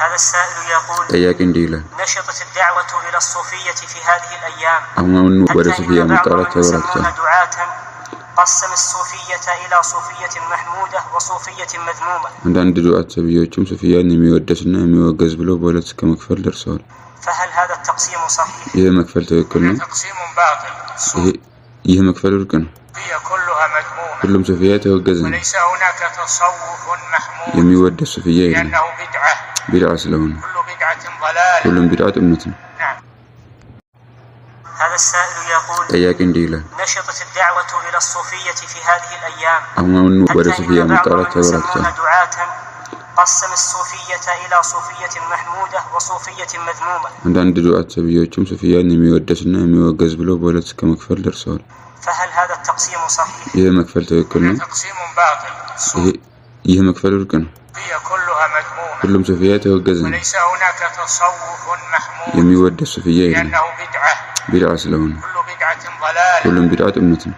هذا السائل يقول طياق انديلا نشطت الدعوة إلى الصوفية في هذه الأيام ወደ ሱፊያ መጣራት ተበራክቷል። قسم الصوفية إلى صوفية محمودة وصوفية مذمومة አንዳንድ ዱዓት ሰብዮችም ሱፊያን የሚወደስና የሚወገዝ ብለው በሁለት ከመክፈል ደርሰዋል። فهل هذا التقسيم صحيح؟ ይህ መክፈል ትክክል ነው? تقسيم باطل. ይህ መክፈል ውድቅ ነው። كلها مذمومة. ሁሉም ሱፊያ የተወገዘ ነው። وليس هناك تصوف محمود. የሚወደስ ሱፊያ የለም። لأنه بدعة. ቢድዓ ስለሆነ كل بدعة ضلالة. ሁሉም ቢድዓ ጥመት ነው። نعم. هذا السائل يقول طياق انديلا نشطت الدعوة إلى الصوفية في هذه الأيام ወደ ሱፊያ መጣራት ተበራክቷል። قسم الصوفية إلى صوفية محمودة وصوفية مذمومة አንዳንድ ዱዓት ሰብዮችም ሱፊያን የሚወደስና የሚወገዝ ብለው በሁለት ከመክፈል ደርሰዋል። فهل هذا التقسيم صحيح؟ ይህ መክፈል ትክክል ነው? تقسيم باطل. ይህ መክፈል ውድቅ ነው። كلها مذمومة. ሁሉም ሱፊያ የተወገዘ ነው። وليس هناك تصوف محمود. የሚወደስ ሱፊያ የለም። لأنه بدعة. ቢድዓ ስለሆነ كل بدعة ضلالة. ሁሉም ቢድዓ ጥመት ነው።